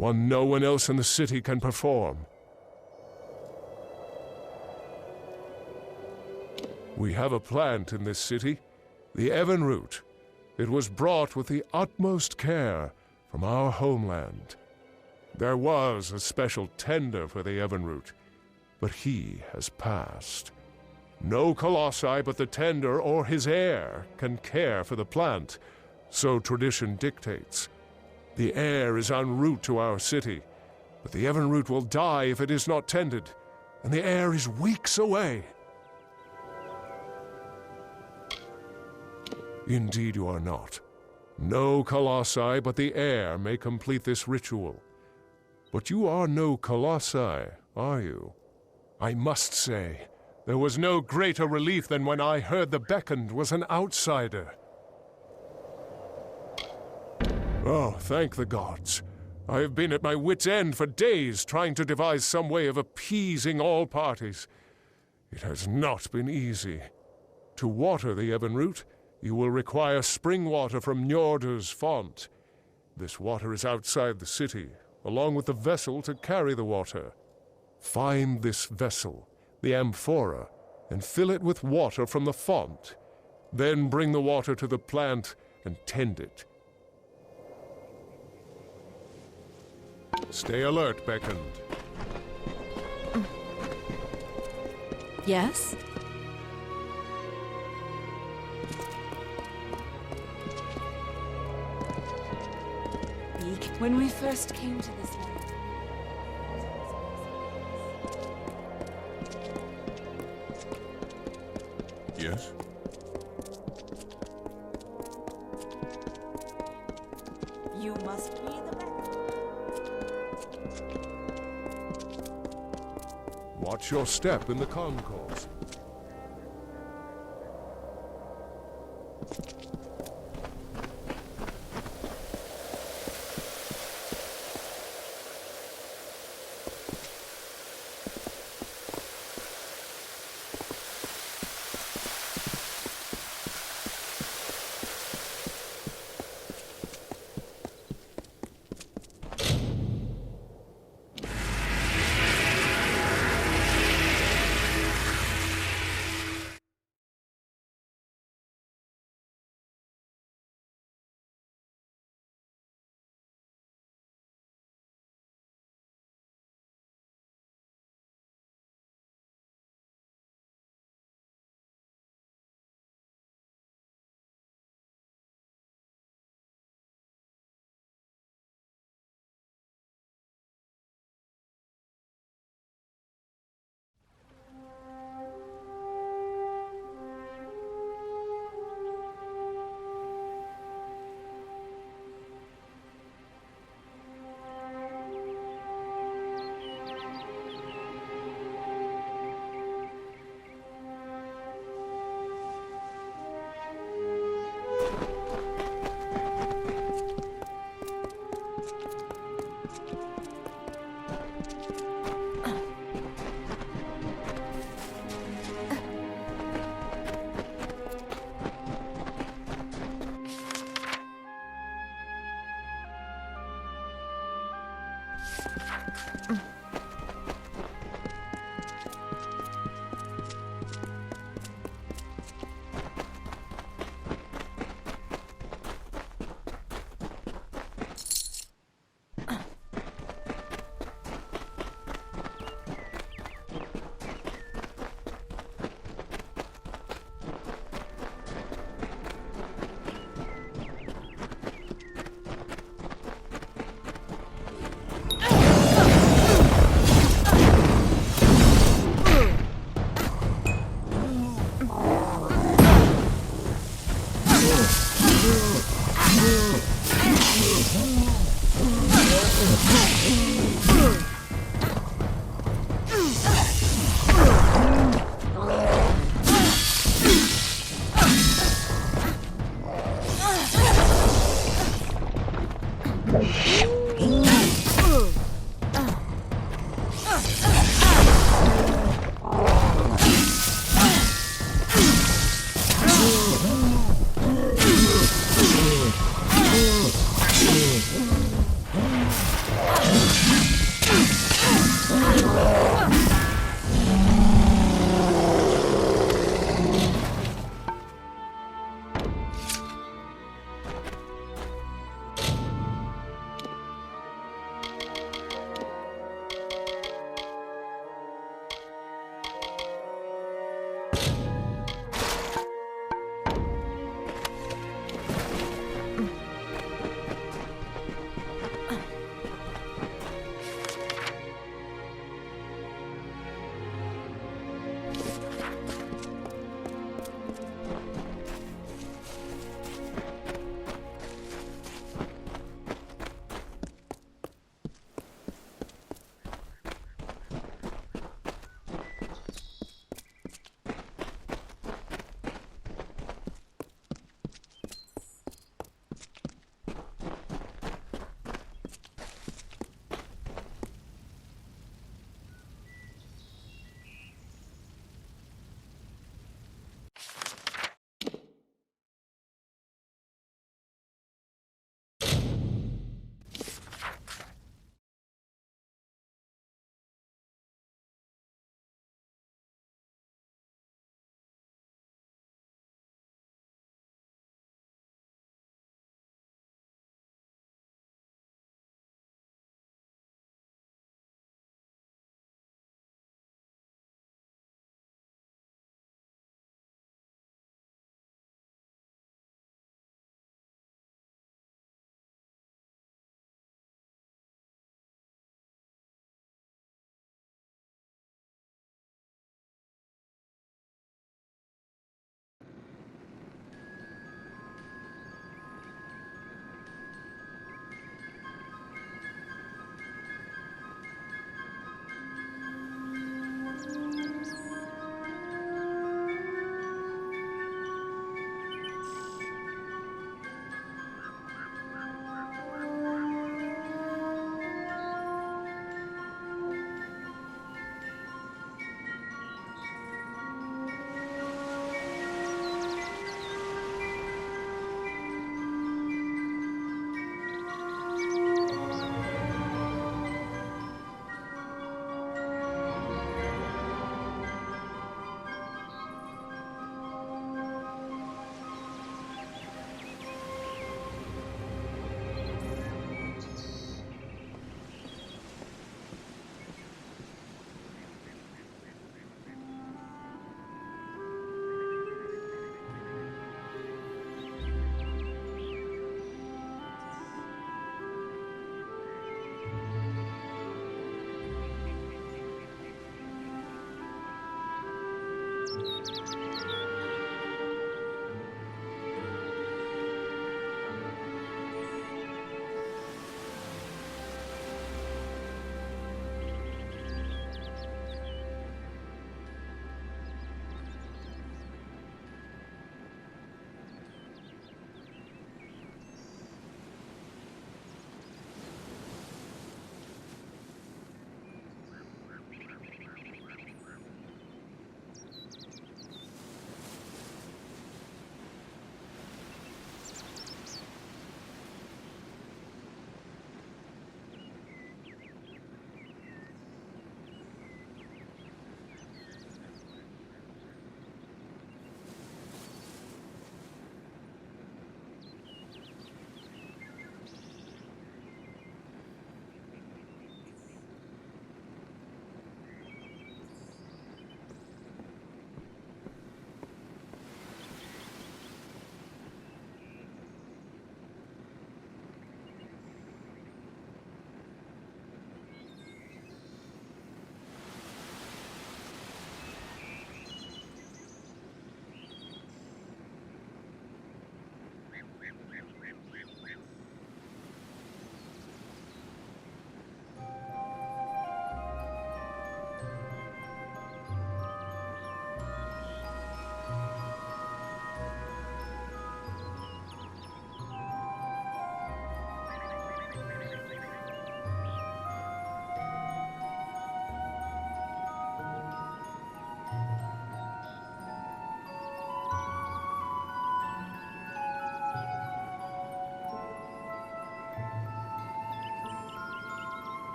one no one else in the city can perform. We have a plant in this city, the Evan root. It was brought with the utmost care from our homeland. There was a special tender for the Evan root, but he has passed. No colossi but the tender or his heir can care for the plant, so tradition dictates. The heir is en route to our city, but the Evan root will die if it is not tended, and the heir is weeks away. Indeed you are not. No colossi but the heir may complete this ritual. But you are no colossi, are you? I must say, there was no greater relief than when I heard the beckoned was an outsider. Oh, thank the gods. I have been at my wit's end for days trying to devise some way of appeasing all parties. It has not been easy. To water the Evan root, you will require spring water from Njordr's font. This water is outside the city, along with the vessel to carry the water. Find this vessel, the amphora, and fill it with water from the font. Then bring the water to the plant and tend it. Stay alert, beckoned. Yes? When we first came to this land. Yes? You must be the beckoned. Watch your step in the concourse.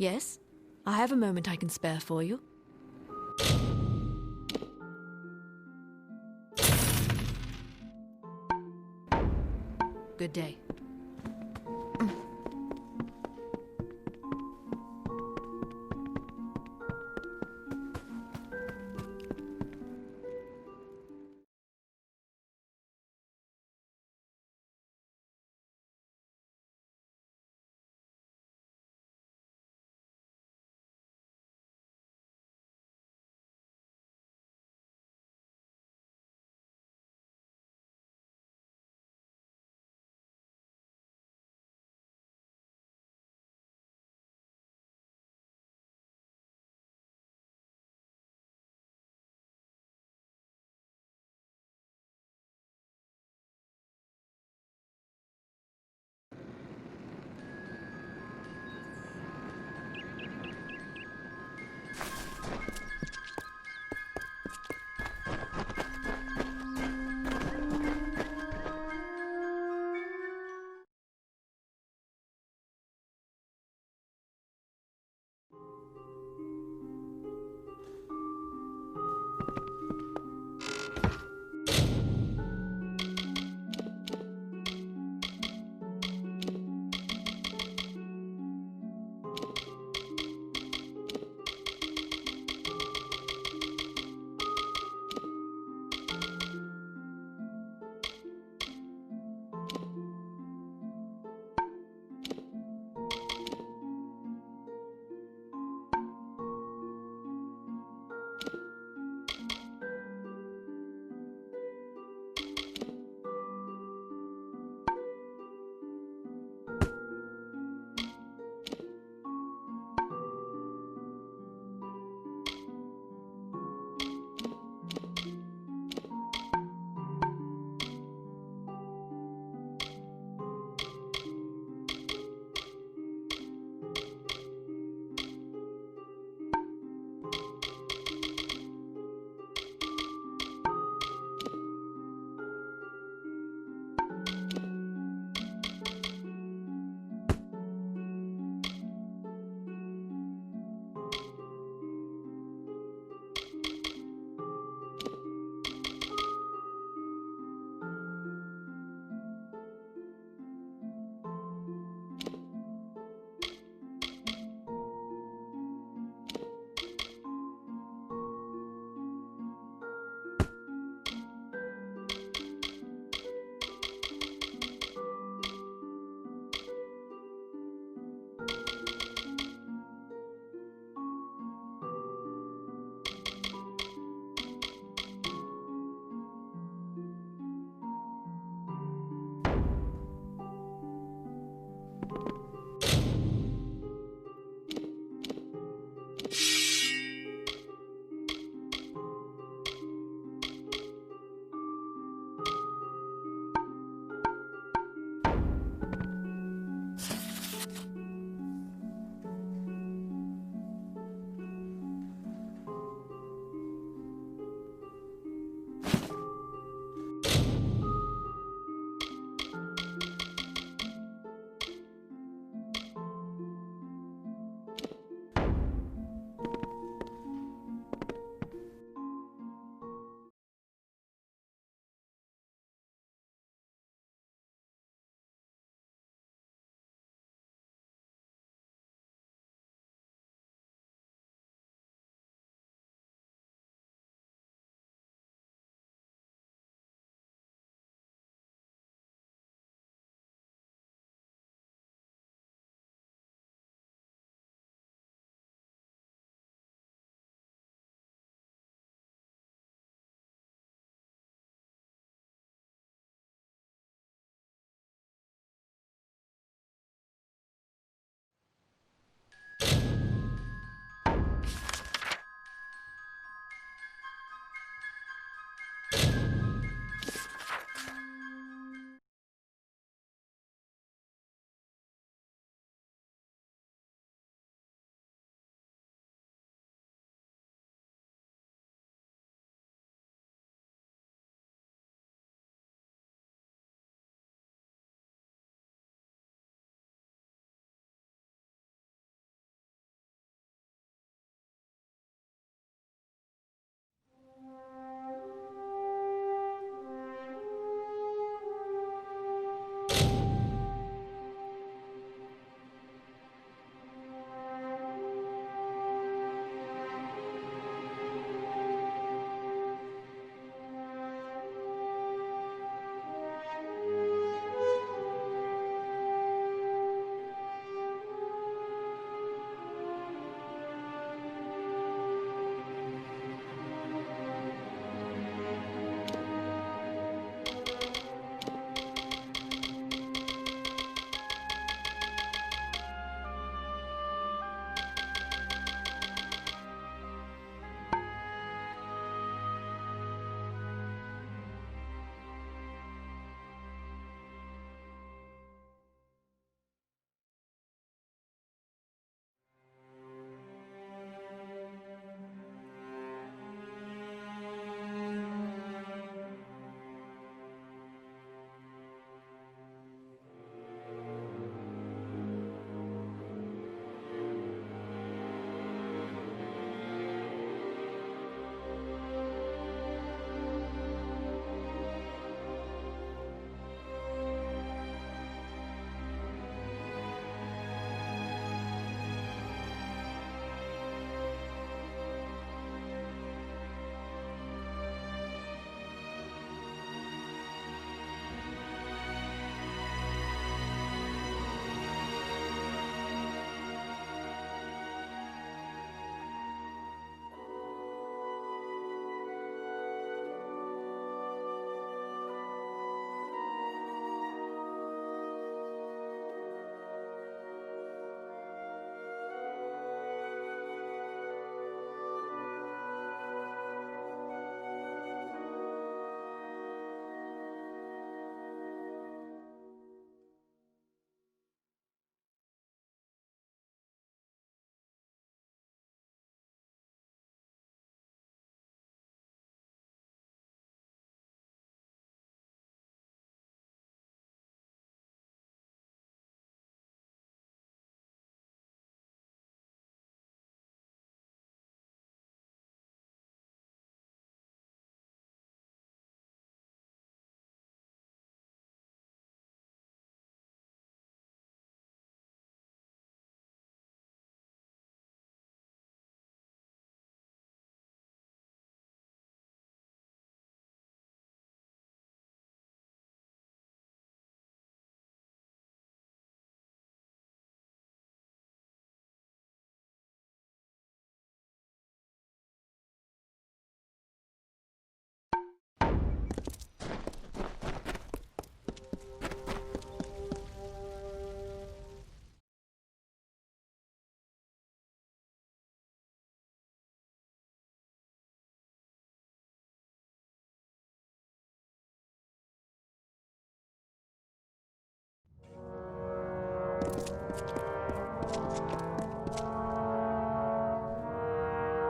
Yes? I have a moment I can spare for you. Good day.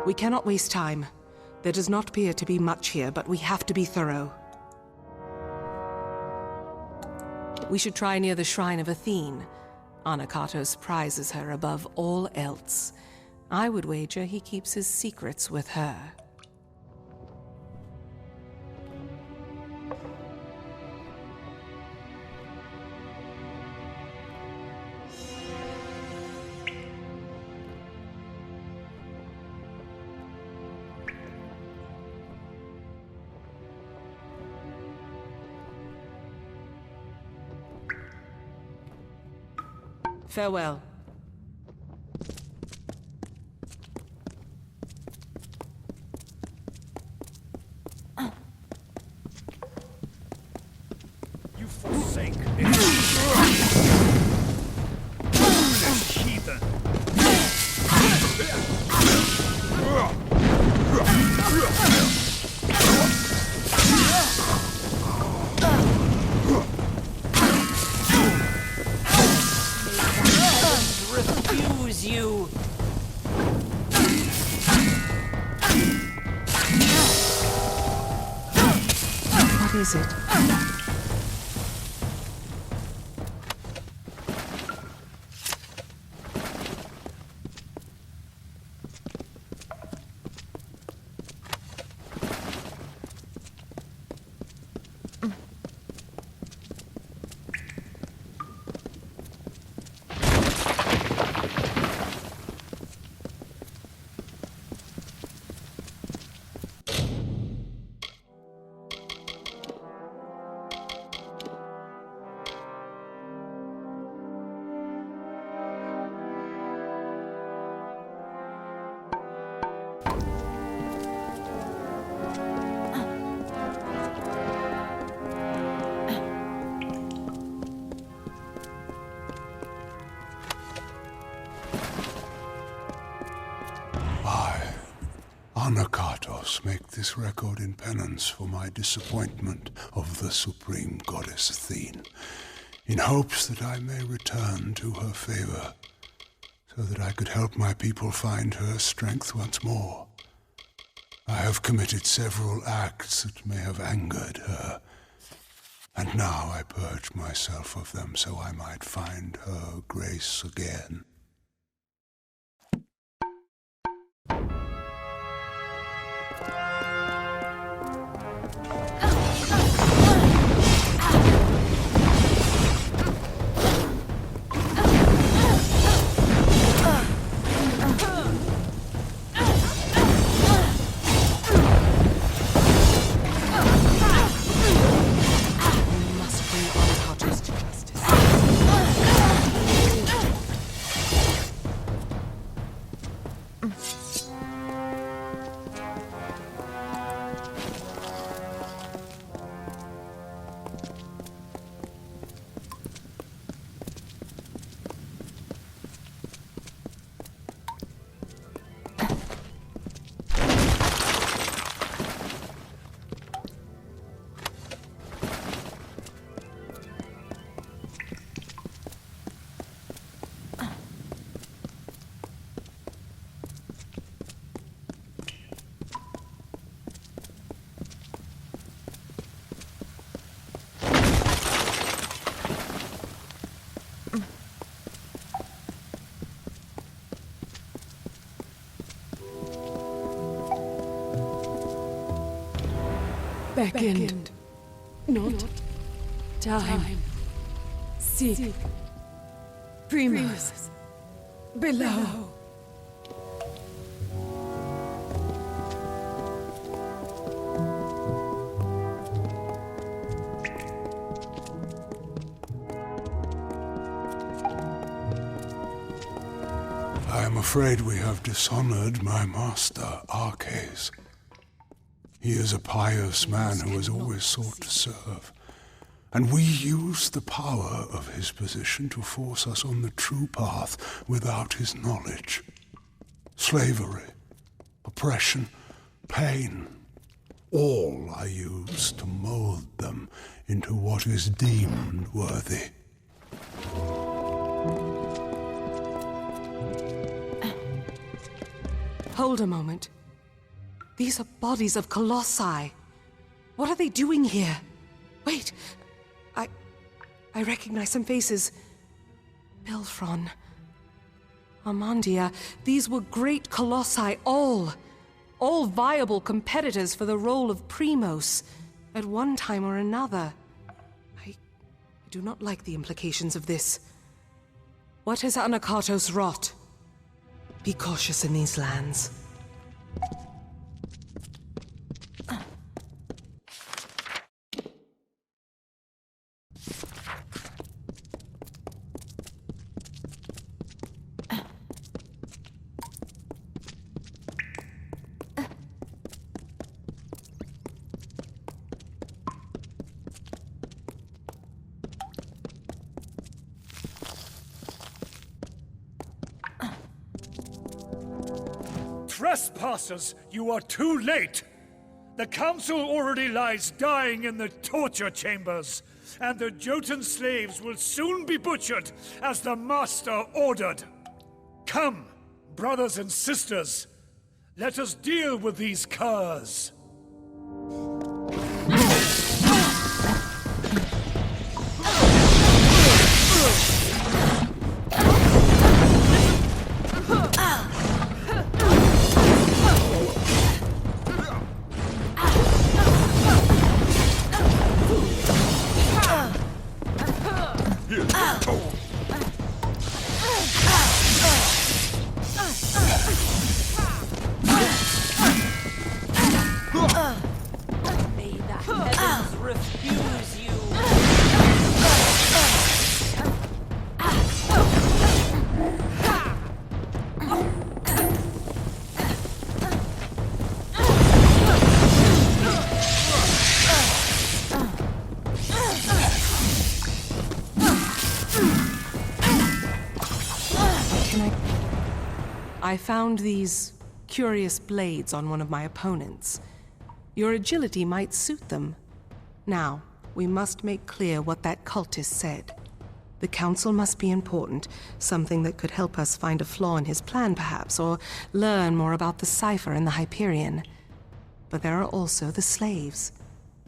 We cannot waste time. There does not appear to be much here, but we have to be thorough. We should try near the shrine of Athene. Anakatos prizes her above all else. I would wager he keeps his secrets with her. Farewell. You forsake me. Foolish heathen. Refuse you. What is it? Anakatos, make this record in penance for my disappointment of the supreme goddess Athene, in hopes that I may return to her favor, so that I could help my people find her strength once more. I have committed several acts that may have angered her, and now I purge myself of them so I might find her grace again. Beckoned, not time. Seek Primus below. I am afraid we have dishonored my master, Arches. He is a pious man who has always sought to serve. And we use the power of his position to force us on the true path without his knowledge. Slavery, oppression, pain, all are used to mold them into what is deemed worthy. Hold a moment. These are bodies of colossi. What are they doing here? Wait, I recognize some faces. Bilfron, Armandia, these were great colossi, all viable competitors for the role of Primos at one time or another. I do not like the implications of this. What has Anakatos wrought? Be cautious in these lands. Trespassers, you are too late! The council already lies dying in the torture chambers, and the Jotun slaves will soon be butchered as the master ordered. Come, brothers and sisters, let us deal with these curs. May the heavens refuse you. I found these curious blades on one of my opponents. Your agility might suit them. Now, we must make clear what that cultist said. The council must be important, something that could help us find a flaw in his plan, perhaps, or learn more about the cipher in the Hyperion. But there are also the slaves.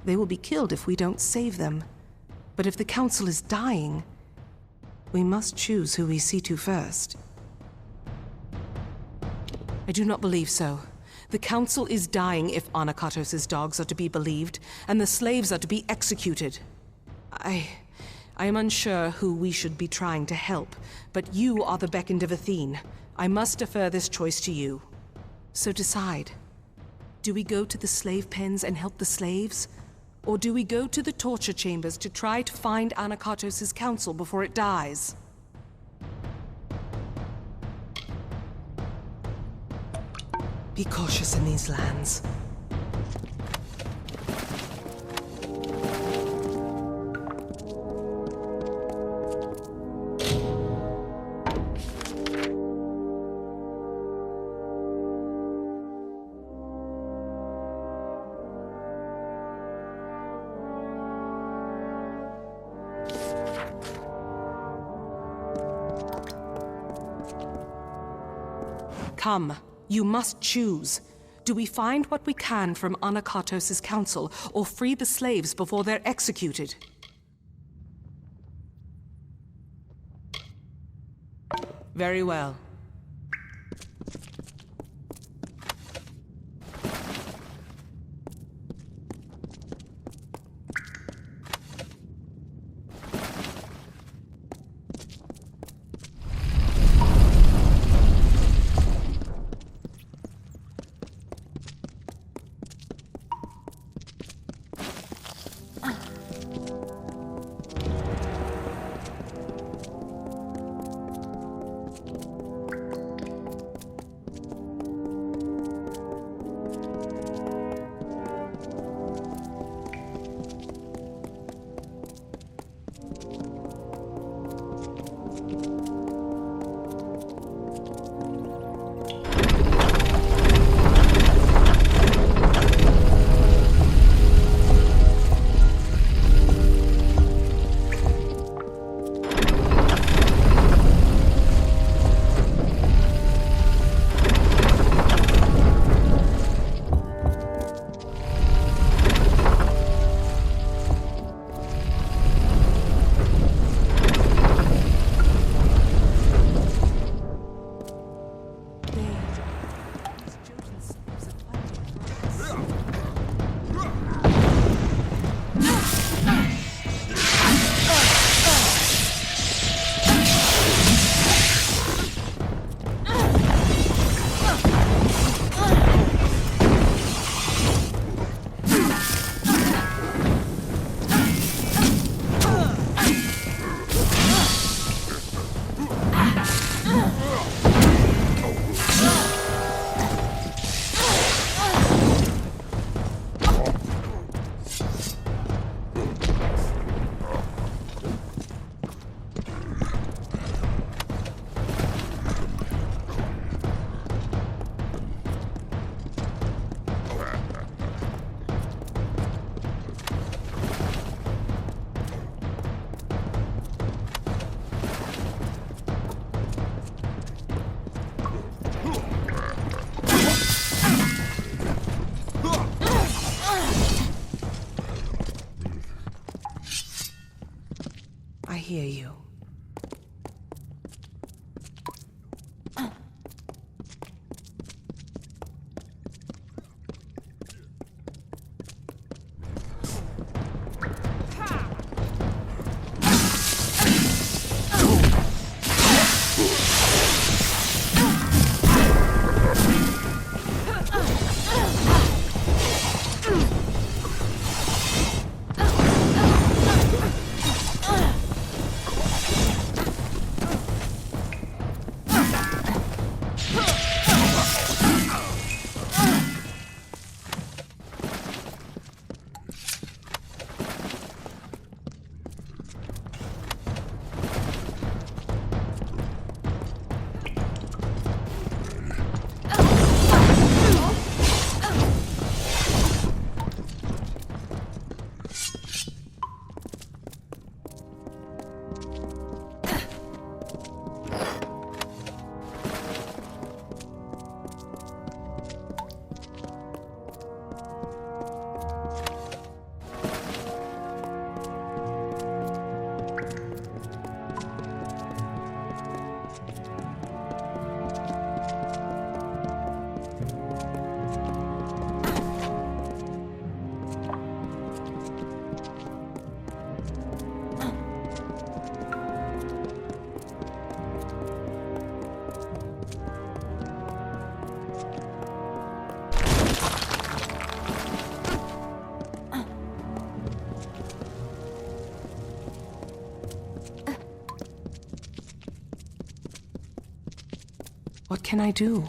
They will be killed if we don't save them. But if the council is dying, we must choose who we see to first. I do not believe so. The council is dying if Anakatos' dogs are to be believed, and the slaves are to be executed. I am unsure who we should be trying to help, but you are the beckoned of Athene. I must defer this choice to you. So decide. Do we go to the slave pens and help the slaves? Or do we go to the torture chambers to try to find Anakatos' council before it dies? Be cautious in these lands. Come. You must choose. Do we find what we can from Anakatos' council, or free the slaves before they're executed? Very well. hear you. What can I do?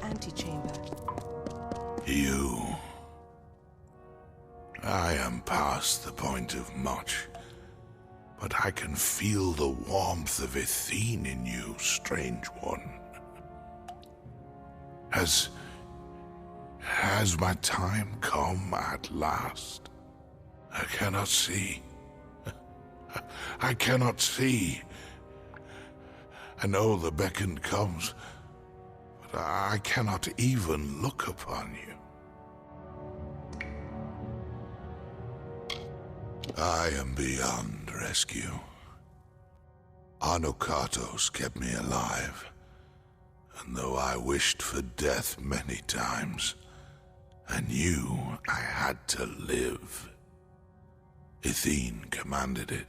antechamber. You. I am past the point of much, but I can feel the warmth of Athene in you, strange one. Has my time come at last? I cannot see. I cannot see. I know the beckon comes, but I cannot even look upon you. I am beyond rescue. Anokatos kept me alive, and though I wished for death many times, I knew I had to live. Athene commanded it,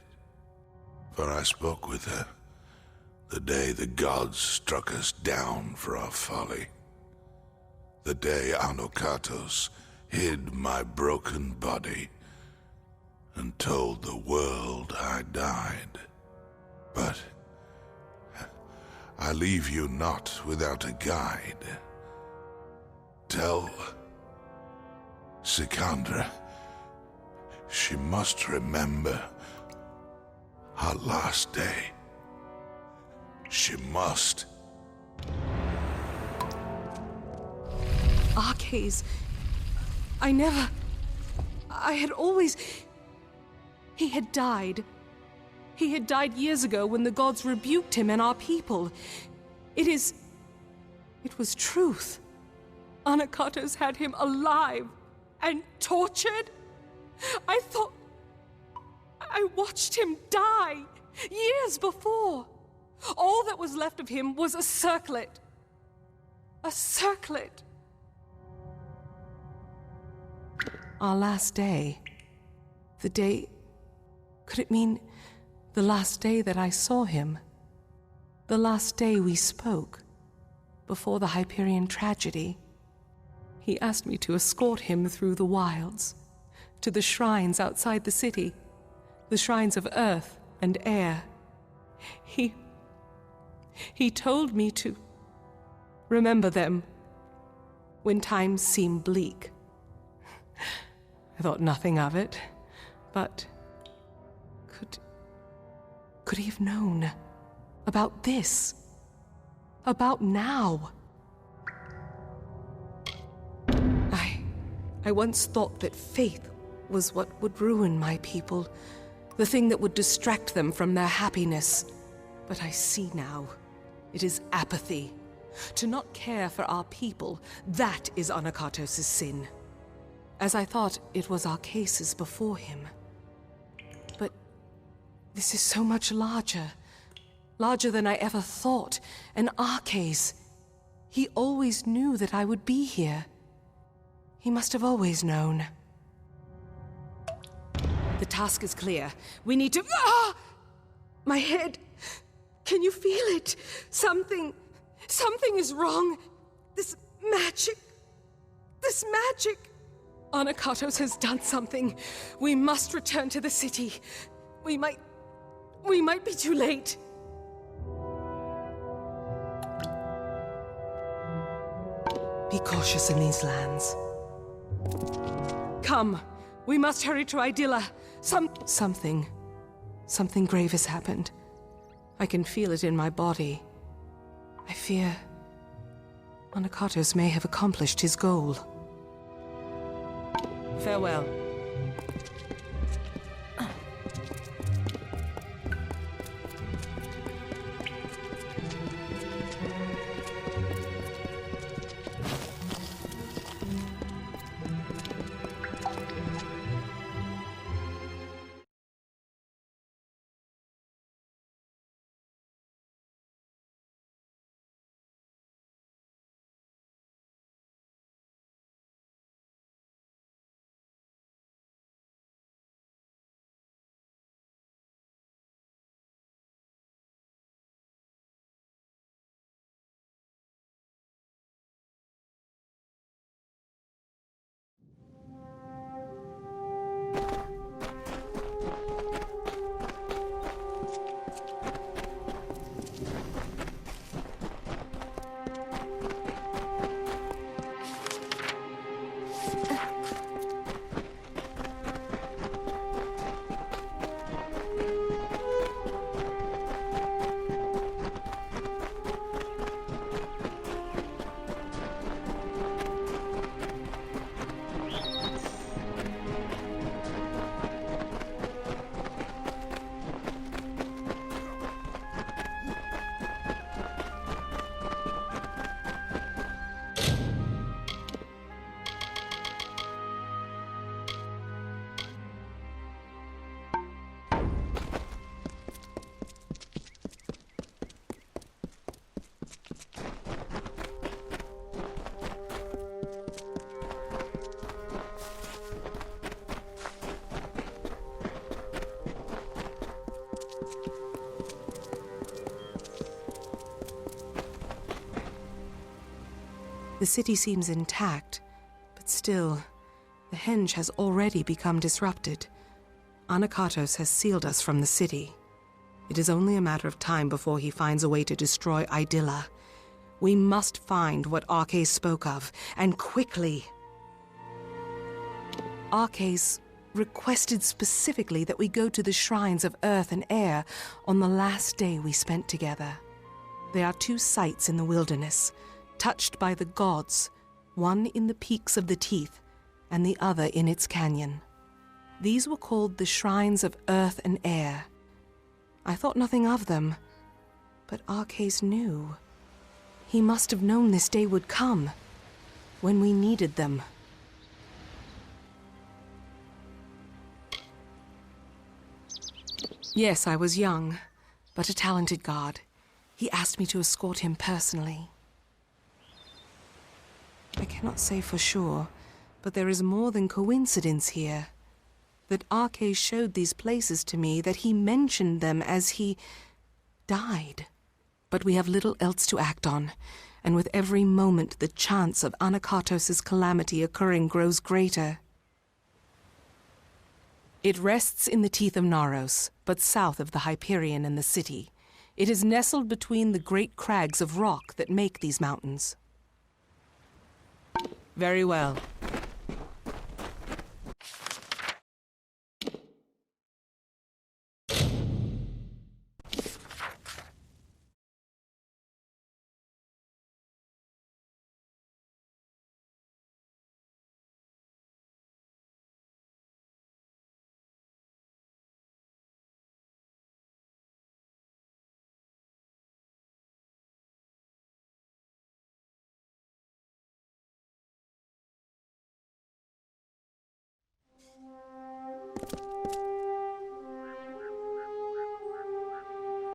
for I spoke with her the day the gods struck us down for our folly. The day Anokatos hid my broken body and told the world I died. But I leave you not without a guide. Tell Sikandra she must remember her last day. She must. Arcades. I had always... He had died. He had died years ago when the gods rebuked him and our people. It was truth. Anokatos had him alive and tortured. I thought... I watched him die years before. All that was left of him was a circlet. A circlet. Our last day. The day... Could it mean the last day that I saw him? The last day we spoke, before the Hyperion tragedy. He asked me to escort him through the wilds, to the shrines outside the city, the shrines of earth and air. He told me to remember them when times seem bleak. I thought nothing of it, but could he have known about this? About now? I once thought that faith was what would ruin my people, the thing that would distract them from their happiness. But I see now, it is apathy. To not care for our people, that is Anokatos' sin. As I thought it was our cases before him. But this is so much larger. Larger than I ever thought. An Arcase. He always knew that I would be here. He must have always known. The task is clear. We need to... Ah! My head. Can you feel it? Something is wrong. This magic. Anokatos has done something. We must return to the city. We might be too late. Be cautious in these lands. Come, we must hurry to Idylla. Something grave has happened. I can feel it in my body. I fear Anokatos may have accomplished his goal. Farewell. The city seems intact, but still, the henge has already become disrupted. Anakatos has sealed us from the city. It is only a matter of time before he finds a way to destroy Idylla. We must find what Arcais spoke of, and quickly. Arcais requested specifically that we go to the shrines of earth and air on the last day we spent together. There are 2 sites in the wilderness, touched by the gods, one in the peaks of the Teeth, and the other in its canyon. These were called the Shrines of Earth and Air. I thought nothing of them, but Arcais knew. He must have known this day would come, when we needed them. Yes, I was young, but a talented guard. He asked me to escort him personally. I cannot say for sure, but there is more than coincidence here. That Arcais showed these places to me, that he mentioned them as he died. But we have little else to act on, and with every moment the chance of Anakatos' calamity occurring grows greater. It rests in the teeth of Naros, but south of the Hyperion and the city. It is nestled between the great crags of rock that make these mountains. Very well.